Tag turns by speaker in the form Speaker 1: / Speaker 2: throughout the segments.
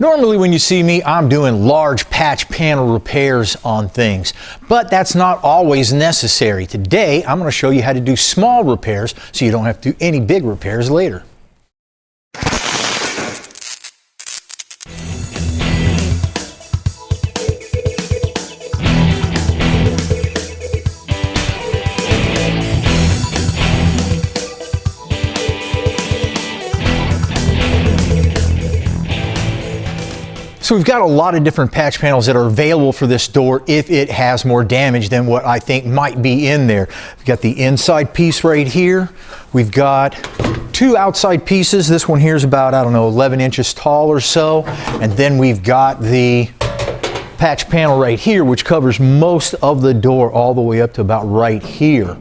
Speaker 1: Normally when you see me, I'm doing large patch panel repairs on things, but that's not always necessary. Today, I'm going to show you how to do small repairs so you don't have to do any big repairs later. So we've got a lot of different patch panels that are available for this door if it has more damage than what I think might be in there. We've got the inside piece right here. We've got two outside pieces. This one here is about, I don't know, 11 inches tall or so. And then we've got the patch panel right here, which covers most of the door all the way up to about right here.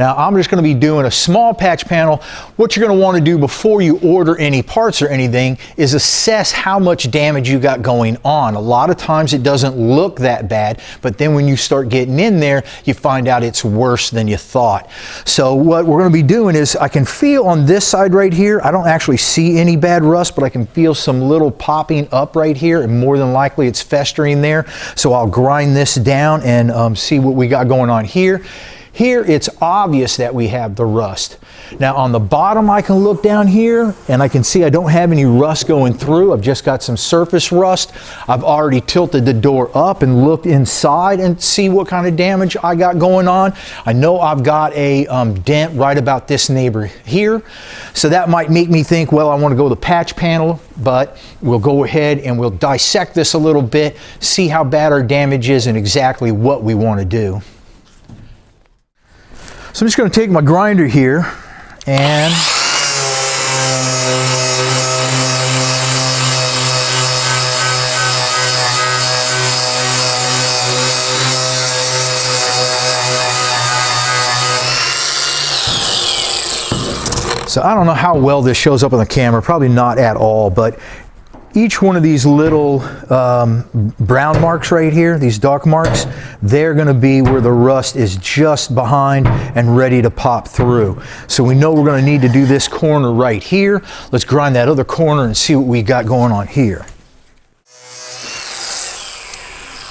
Speaker 1: Now I'm just going to be doing a small patch panel. What you're going to want to do before you order any parts or anything is assess how much damage you got going on. A lot of times it doesn't look that bad, but then when you start getting in there, you find out it's worse than you thought. So what we're going to be doing is I can feel on this side right here, I don't actually see any bad rust, but I can feel some little popping up right here, and more than likely it's festering there. So I'll grind this down and see what we got going on here. Here it's obvious that we have the rust. Now on the bottom I can look down here and I can see I don't have any rust going through. I've just got some surface rust. I've already tilted the door up and looked inside and see what kind of damage I got going on. I know I've got a dent right about this neighbor here. So that might make me think, well, I want to go the patch panel, but we'll go ahead and we'll dissect this a little bit, see how bad our damage is and exactly what we want to do. So I'm just going to take my grinder here and so I don't know how well this shows up on the camera, probably not at all, but each one of these little brown marks right here, these dark marks, they're going to be where the rust is just behind and ready to pop through. So we know we're going to need to do this corner right here. Let's grind that other corner and see what we got going on here.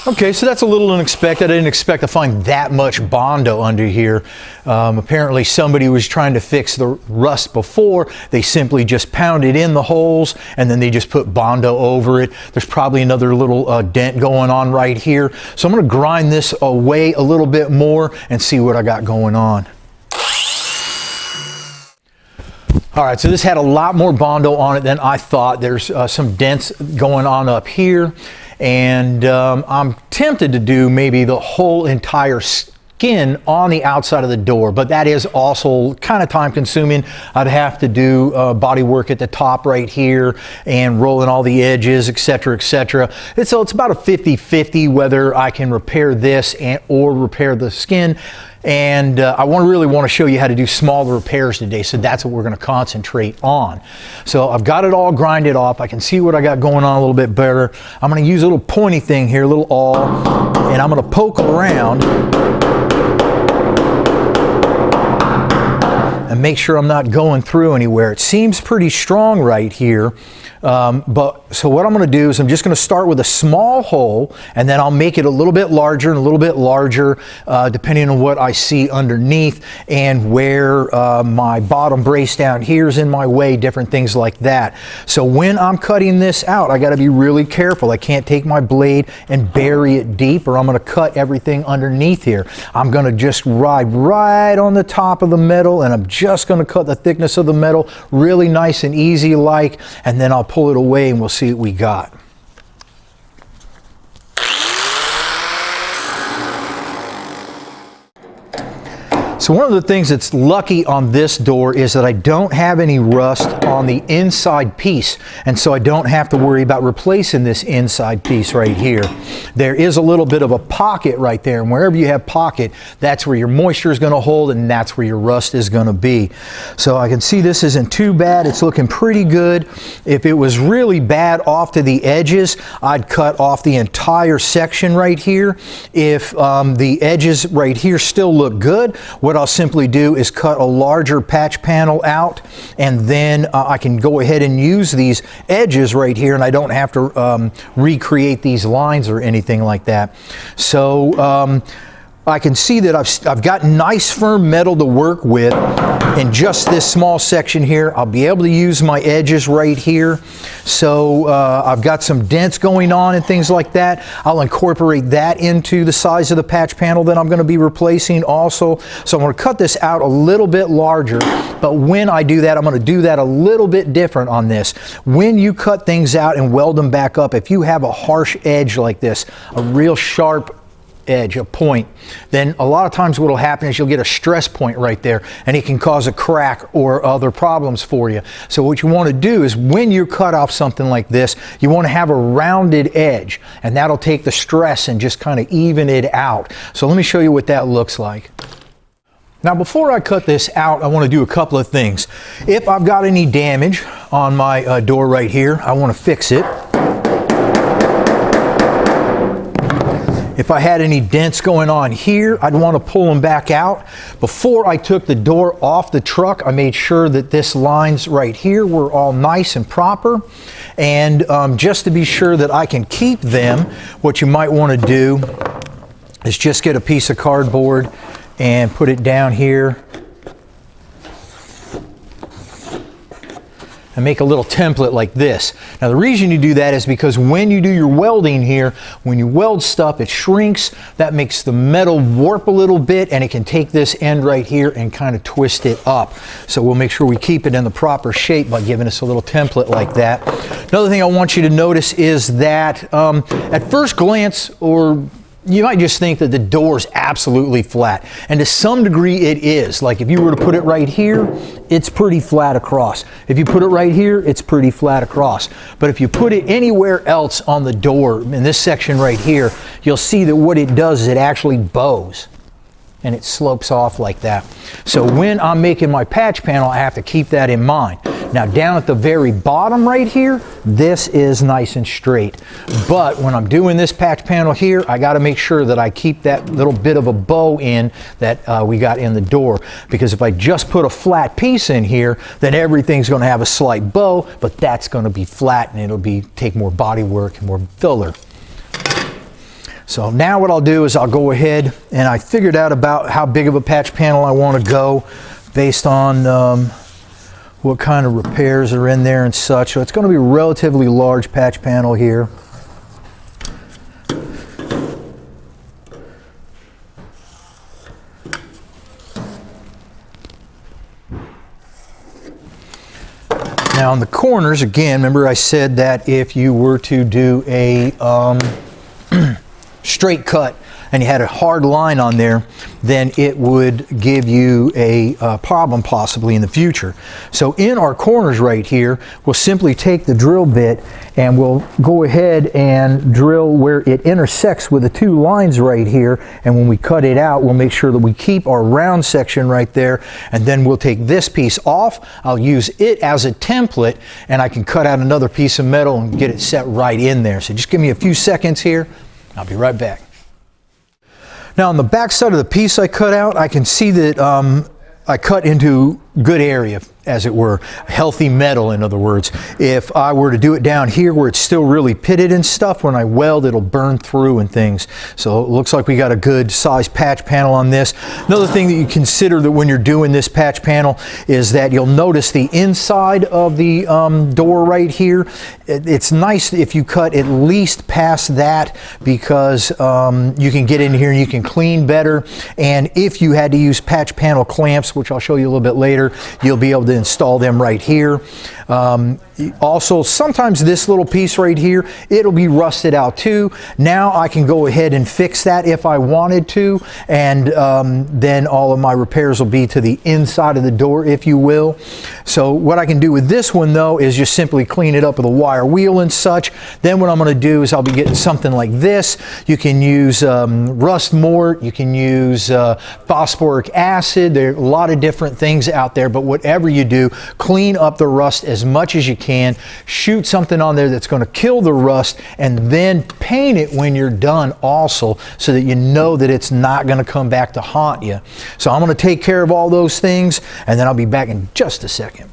Speaker 1: Okay, so that's a little unexpected. I didn't expect to find that much Bondo under here. Apparently somebody was trying to fix the rust before. They simply just pounded in the holes and then they just put Bondo over it. There's probably another little dent going on right here. So I'm going to grind this away a little bit more and see what I got going on. All right, so this had a lot more Bondo on it than I thought. There's some dents going on up here. And I'm tempted to do maybe the whole entire skin on the outside of the door, but that is also kind of time consuming. I'd have to do body work at the top right here and rolling all the edges, etc., etc. So it's about a 50-50 whether I can repair this or repair the skin. And I really want to show you how to do smaller repairs today, so that's what we're going to concentrate on. So I've got it all grinded off. I can see what I got going on a little bit better. I'm going to use a little pointy thing here, a little awl, and I'm going to poke around and make sure I'm not going through anywhere. It seems pretty strong right here. So what I'm going to do is I'm just going to start with a small hole and then I'll make it a little bit larger and a little bit larger depending on what I see underneath and where my bottom brace down here is in my way, different things like that. So when I'm cutting this out, I got to be really careful. I can't take my blade and bury it deep or I'm going to cut everything underneath here. I'm going to just ride right on the top of the metal and I'm just going to cut the thickness of the metal really nice and easy like, and then I'll pull it away and we'll see what we got. So one of the things that's lucky on this door is that I don't have any rust on the inside piece, and so I don't have to worry about replacing this inside piece right here. There is a little bit of a pocket right there, and wherever you have pocket, that's where your moisture is going to hold and that's where your rust is going to be. So I can see this isn't too bad. It's looking pretty good. If it was really bad off to the edges, I'd cut off the entire section right here. If the edges right here still look good, what what I'll simply do is cut a larger patch panel out, and then I can go ahead and use these edges right here, and I don't have to recreate these lines or anything like that. So I can see that I've got nice firm metal to work with in just this small section here. I'll be able to use my edges right here. So I've got some dents going on and things like that. I'll incorporate that into the size of the patch panel that I'm going to be replacing also. So I'm going to cut this out a little bit larger, but when I do that, I'm going to do that a little bit different on this. When you cut things out and weld them back up, if you have a harsh edge like this, a real sharp edge, a point, then a lot of times what will happen is you'll get a stress point right there, and it can cause a crack or other problems for you. So what you want to do is when you cut off something like this, you want to have a rounded edge, and that'll take the stress and just kind of even it out. So let me show you what that looks like. Now before I cut this out, I want to do a couple of things. If I've got any damage on my door right here, I want to fix it. If I had any dents going on here, I'd want to pull them back out. Before I took the door off the truck, I made sure that this lines right here were all nice and proper. And just to be sure that I can keep them, what you might want to do is just get a piece of cardboard and put it down here and make a little template like this. Now the reason you do that is because when you do your welding here, when you weld stuff, it shrinks. That makes the metal warp a little bit, and it can take this end right here and kind of twist it up. So we'll make sure we keep it in the proper shape by giving us a little template like that. Another thing I want you to notice is that at first glance, or you might just think that the door is absolutely flat, and to some degree it is. Like if you were to put it right here, it's pretty flat across. If you put it right here, it's pretty flat across. But if you put it anywhere else on the door, in this section right here, you'll see that what it does is it actually bows, and it slopes off like that. So when I'm making my patch panel, I have to keep that in mind. Now down at the very bottom right here, this is nice and straight. But when I'm doing this patch panel here, I got to make sure that I keep that little bit of a bow in that we got in the door. Because if I just put a flat piece in here, then everything's going to have a slight bow, but that's going to be flat, and it'll take more body work and more filler. So now what I'll do is I'll go ahead, and I figured out about how big of a patch panel I want to go based on what kind of repairs are in there and such. So it's going to be a relatively large patch panel here. Now on the corners, again, remember I said that if you were to do a straight cut and you had a hard line on there, then it would give you a problem possibly in the future. So in our corners right here, we'll simply take the drill bit and we'll go ahead and drill where it intersects with the two lines right here, and when we cut it out, we'll make sure that we keep our round section right there, and then we'll take this piece off. I'll use it as a template, and I can cut out another piece of metal and get it set right in there. So just give me a few seconds here. I'll be right back. Now on the back side of the piece I cut out, I can see that I cut into good area, as it were, healthy metal, in other words. If I were to do it down here where it's still really pitted and stuff, when I weld it'll burn through and things. So it looks like we got a good size patch panel on this. Another thing that you consider that when you're doing this patch panel is that you'll notice the inside of the door right here. It's nice if you cut at least past that, because you can get in here and you can clean better. And if you had to use patch panel clamps, which I'll show you a little bit later, you'll be able to install them right here. Also, sometimes this little piece right here, it'll be rusted out too. Now I can go ahead and fix that if I wanted to, and then all of my repairs will be to the inside of the door, if you will. So what I can do with this one though is just simply clean it up with a wire wheel and such. Then what I'm going to do is I'll be getting something like this. You can use rust mort, you can use phosphoric acid. There are a lot of different things out there, but whatever you do, clean up the rust as much as you can. Shoot something on there that's going to kill the rust, and then paint it when you're done also, so that you know that it's not going to come back to haunt you. So I'm going to take care of all those things, and then I'll be back in just a second.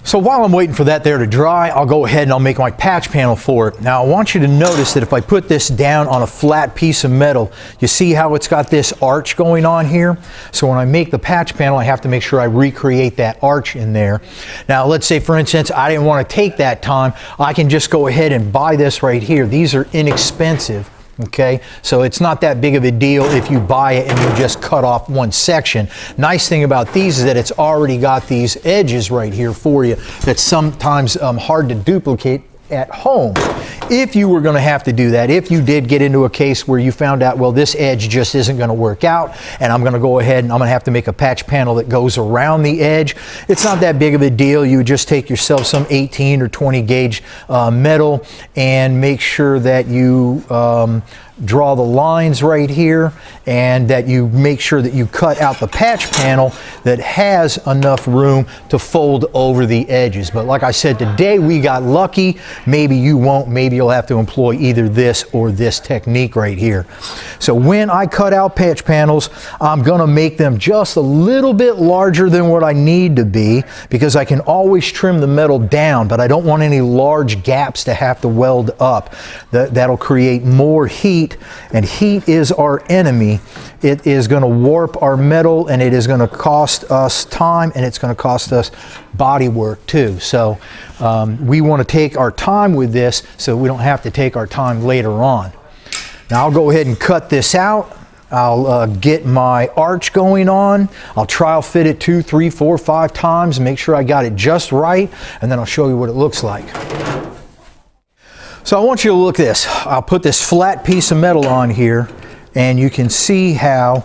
Speaker 1: So while I'm waiting for that there to dry, I'll go ahead and I'll make my patch panel for it. Now I want you to notice that if I put this down on a flat piece of metal, you see how it's got this arch going on here? So when I make the patch panel, I have to make sure I recreate that arch in there. Now let's say, for instance, I didn't want to take that time. I can just go ahead and buy this right here. These are inexpensive. Okay, so it's not that big of a deal if you buy it and you just cut off one section. Nice thing about these is that it's already got these edges right here for you that's sometimes hard to duplicate at home. If you were going to have to do that, if you did get into a case where you found out, well, this edge just isn't going to work out, and I'm going to go ahead and I'm going to have to make a patch panel that goes around the edge, it's not that big of a deal. You would just take yourself some 18 or 20 gauge metal and make sure that you draw the lines right here, and that you make sure that you cut out the patch panel that has enough room to fold over the edges. But like I said, today we got lucky. Maybe you won't. Maybe you'll have to employ either this or this technique right here. So when I cut out patch panels, I'm going to make them just a little bit larger than what I need to be, because I can always trim the metal down, but I don't want any large gaps to have to weld up. That'll create more heat, and heat is our enemy. It is going to warp our metal, and it is going to cost us time, and it's going to cost us body work too. So we want to take our time with this so we don't have to take our time later on. Now I'll go ahead and cut this out. I'll get my arch going on. I'll trial fit it 2, 3, 4, 5 times, make sure I got it just right, and then I'll show you what it looks like. So I want you to look at this. I'll put this flat piece of metal on here, and you can see how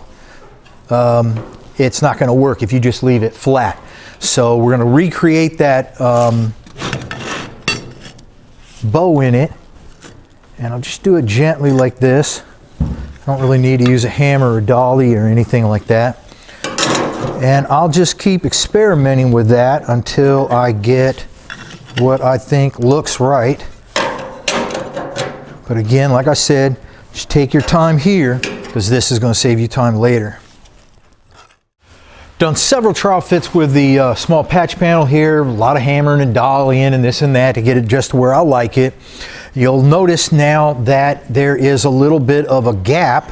Speaker 1: it's not going to work if you just leave it flat. So we're going to recreate that bow in it, and I'll just do it gently like this. I don't really need to use a hammer or dolly or anything like that. And I'll just keep experimenting with that until I get what I think looks right. But again, like I said, just take your time here, because this is going to save you time later. Done several trial fits with the small patch panel here, a lot of hammering and dollying and this and that to get it just where I like it. You'll notice now that there is a little bit of a gap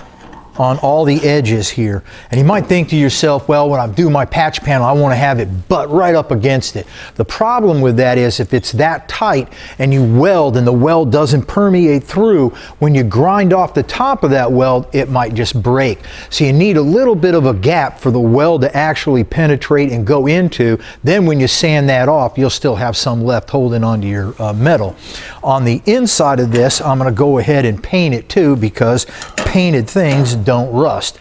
Speaker 1: on all the edges here. And you might think to yourself, well, when I do my patch panel, I want to have it butt right up against it. The problem with that is if it's that tight and you weld and the weld doesn't permeate through, when you grind off the top of that weld, it might just break. So you need a little bit of a gap for the weld to actually penetrate and go into. Then when you sand that off, you'll still have some left holding onto your metal. On the inside of this, I'm going to go ahead and paint it too, because painted things don't rust.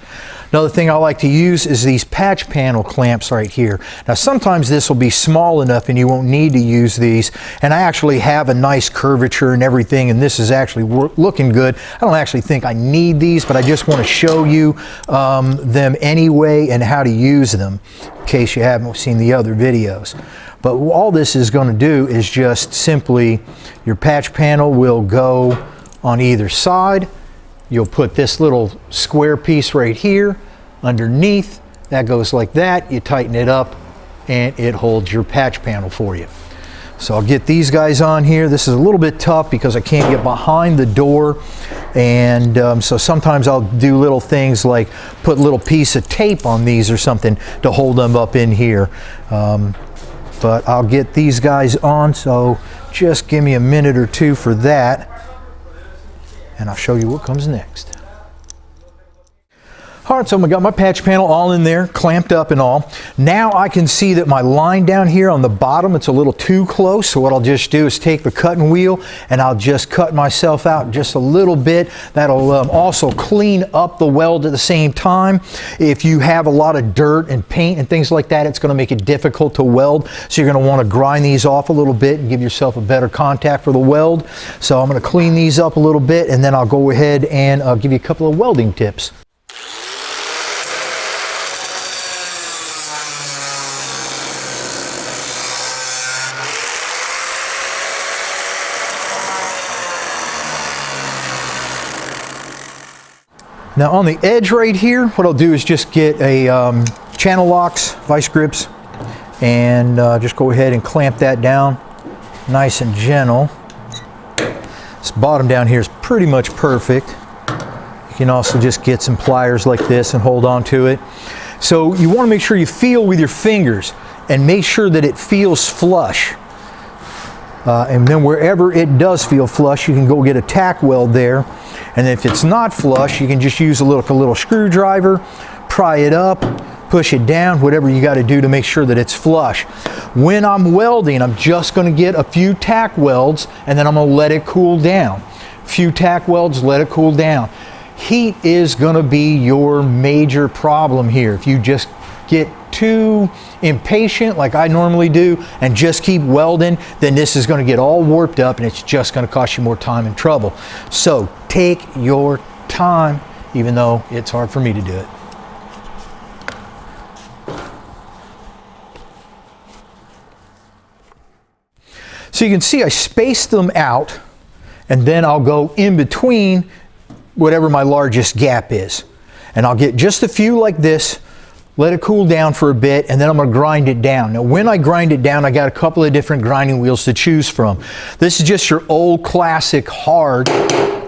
Speaker 1: Another thing I like to use is these patch panel clamps right here. Now sometimes this will be small enough and you won't need to use these, and I actually have a nice curvature and everything, and this is actually looking good. I don't actually think I need these, but I just want to show you them anyway and how to use them in case you haven't seen the other videos. But all this is going to do is just simply, your patch panel will go on either side. You'll put this little square piece right here underneath. That goes like that. You tighten it up and it holds your patch panel for you. So I'll get these guys on here. This is a little bit tough because I can't get behind the door, and so sometimes I'll do little things like put a little piece of tape on these or something to hold them up in here. But I'll get these guys on, so just give me a minute or two for that, and I'll show you what comes next. All right, so I got my patch panel all in there, clamped up and all. Now I can see that my line down here on the bottom, it's a little too close. So what I'll just do is take the cutting wheel and I'll just cut myself out just a little bit. That'll also clean up the weld at the same time. If you have a lot of dirt and paint and things like that, it's going to make it difficult to weld. So you're going to want to grind these off a little bit and give yourself a better contact for the weld. So I'm going to clean these up a little bit, and then I'll go ahead and give you a couple of welding tips. Now on the edge right here, what I'll do is just get a channel locks, vice grips, and just go ahead and clamp that down nice and gentle. This bottom down here is pretty much perfect. You can also just get some pliers like this and hold on to it. So you want to make sure you feel with your fingers and make sure that it feels flush. And then wherever it does feel flush, you can go get a tack weld there. And if it's not flush, you can just use a little screwdriver, pry it up, push it down, whatever you got to do to make sure that it's flush. When I'm welding, I'm just going to get a few tack welds and then I'm going to let it cool down. A few tack welds, let it cool down. Heat is going to be your major problem here. If you just get too impatient like I normally do and just keep welding, then this is going to get all warped up and it's just going to cost you more time and trouble. So take your time, even though it's hard for me to do it. So you can see I spaced them out and then I'll go in between whatever my largest gap is. And I'll get just a few like this, let it cool down for a bit, and then I'm going to grind it down. Now when I grind it down, I got a couple of different grinding wheels to choose from. This is just your old classic hard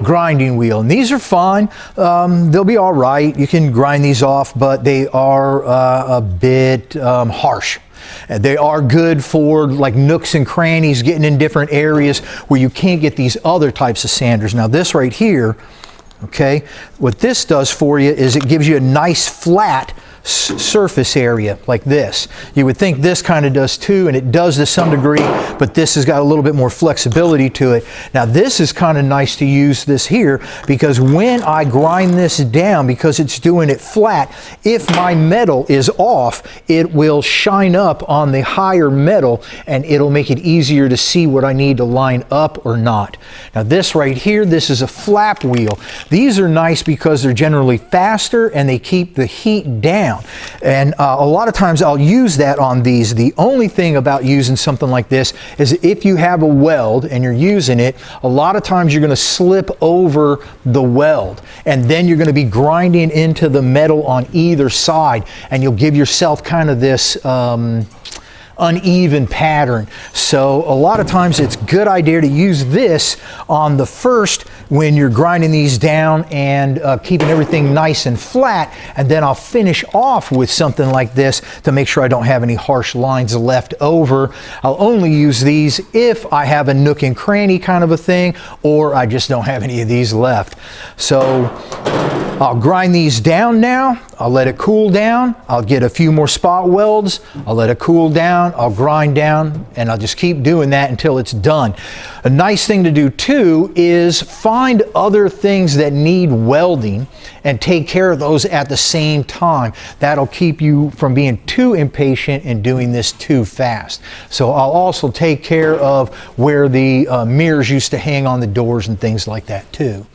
Speaker 1: grinding wheel, and these are fine. They'll be all right. You can grind these off, but they are a bit harsh. They are good for like nooks and crannies, getting in different areas where you can't get these other types of sanders. Now this right here, okay, what this does for you is it gives you a nice flat surface area like this. You would think this kind of does too, and it does to some degree, but this has got a little bit more flexibility to it. Now this is kind of nice to use this here because when I grind this down, because it's doing it flat, if my metal is off, it will shine up on the higher metal and it'll make it easier to see what I need to line up or not. Now this right here, this is a flap wheel. These are nice because they're generally faster and they keep the heat down. And a lot of times I'll use that on these. The only thing about using something like this is if you have a weld and you're using it, a lot of times you're going to slip over the weld and then you're going to be grinding into the metal on either side and you'll give yourself kind of this uneven pattern. So a lot of times it's a good idea to use this on the first when you're grinding these down and keeping everything nice and flat, and then I'll finish off with something like this to make sure I don't have any harsh lines left over. I'll only use these if I have a nook and cranny kind of a thing, or I just don't have any of these left. So I'll grind these down now, I'll let it cool down, I'll get a few more spot welds, I'll let it cool down, I'll grind down, and I'll just keep doing that until it's done. A nice thing to do too is find other things that need welding and take care of those at the same time. That'll keep you from being too impatient and doing this too fast. So I'll also take care of where the mirrors used to hang on the doors and things like that too.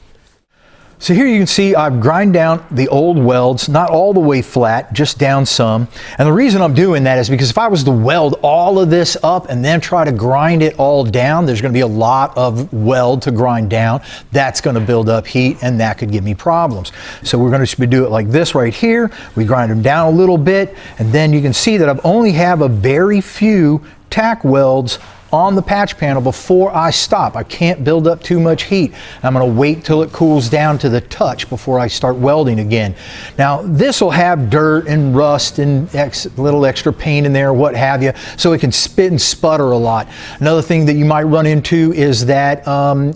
Speaker 1: So here you can see I've grind down the old welds, not all the way flat, just down some. And the reason I'm doing that is because if I was to weld all of this up and then try to grind it all down, there's going to be a lot of weld to grind down. That's going to build up heat and that could give me problems. So we're going to do it like this right here. We grind them down a little bit and then you can see that I've only have a very few tack welds on the patch panel before I stop. I can't build up too much heat. I'm going to wait till it cools down to the touch before I start welding again. Now this will have dirt and rust and little extra paint in there, what have you, so it can spit and sputter a lot. Another thing that you might run into is that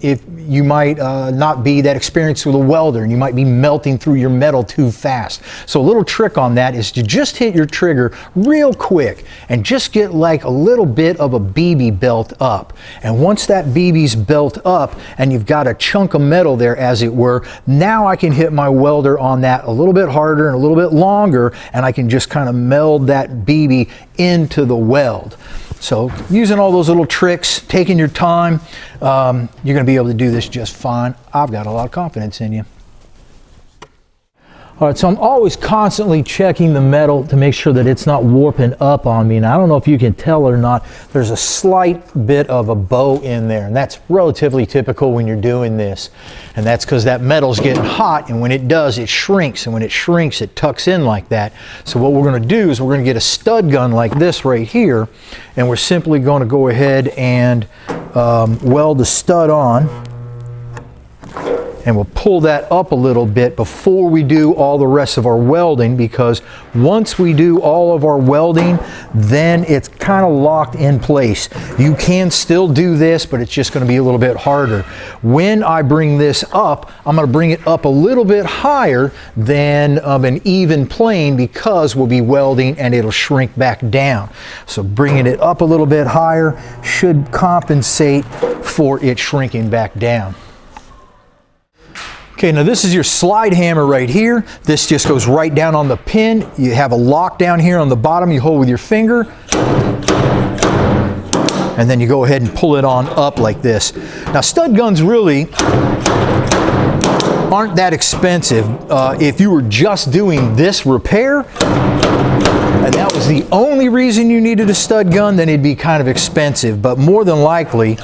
Speaker 1: if you might not be that experienced with a welder and you might be melting through your metal too fast. So a little trick on that is to just hit your trigger real quick and just get like a little bit of a BB belt up. And once that BB's built up and you've got a chunk of metal there, as it were, now I can hit my welder on that a little bit harder and a little bit longer, and I can just kind of meld that BB into the weld. So using all those little tricks, taking your time, you're going to be able to do this just fine. I've got a lot of confidence in you. All right, so I'm always constantly checking the metal to make sure that it's not warping up on me. And I don't know if you can tell or not, there's a slight bit of a bow in there, and that's relatively typical when you're doing this. And that's because that metal's getting hot, and when it does, it shrinks, and when it shrinks, it tucks in like that. So what we're going to do is we're going to get a stud gun like this right here, and we're simply going to go ahead and weld the stud on. And we'll pull that up a little bit before we do all the rest of our welding, because once we do all of our welding, then it's kind of locked in place. You can still do this, but it's just going to be a little bit harder. When I bring this up, I'm going to bring it up a little bit higher than an even plane, because we'll be welding and it'll shrink back down. So bringing it up a little bit higher should compensate for it shrinking back down. Okay, now this is your slide hammer right here. This just goes right down on the pin. You have a lock down here on the bottom you hold with your finger. And then you go ahead and pull it on up like this. Now stud guns really aren't that expensive. If you were just doing this repair, and that was the only reason you needed a stud gun, then it'd be kind of expensive. But more than likely,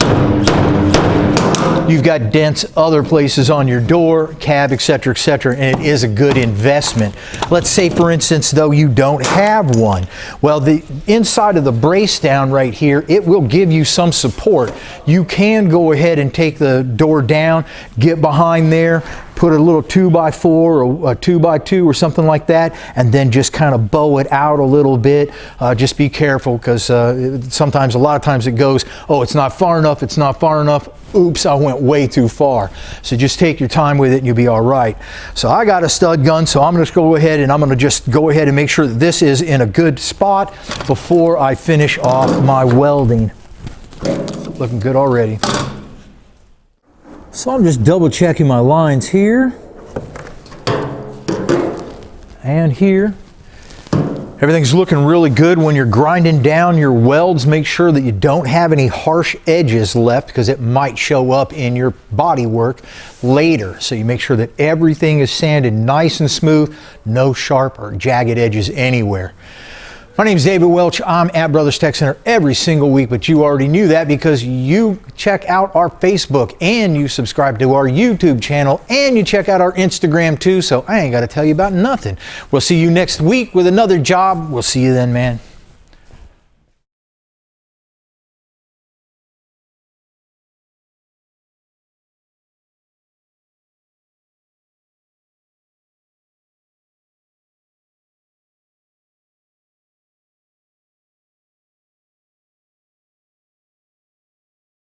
Speaker 1: you've got dents other places on your door, cab, etc., and it is a good investment. Let's say, for instance, though, you don't have one. Well, the inside of the brace down right here, it will give you some support. You can go ahead and take the door down, get behind there, put a little 2x4 or a 2x2 or something like that, and then just kind of bow it out a little bit. Just be careful, because sometimes, a lot of times it goes, oh, it's not far enough, it's not far enough. Oops, I went way too far. So just take your time with it and you'll be all right. So I got a stud gun, so I'm going to go ahead and I'm going to just go ahead and make sure that this is in a good spot before I finish off my welding. Looking good already. So I'm just double checking my lines here and here. Everything's looking really good. When you're grinding down your welds, make sure that you don't have any harsh edges left, because it might show up in your body work later. So you make sure that everything is sanded nice and smooth, no sharp or jagged edges anywhere. My name is David Welch. I'm at Brothers Tech Center every single week, but you already knew that because you check out our Facebook and you subscribe to our YouTube channel and you check out our Instagram too, so I ain't got to tell you about nothing. We'll see you next week with another job. We'll see you then, man.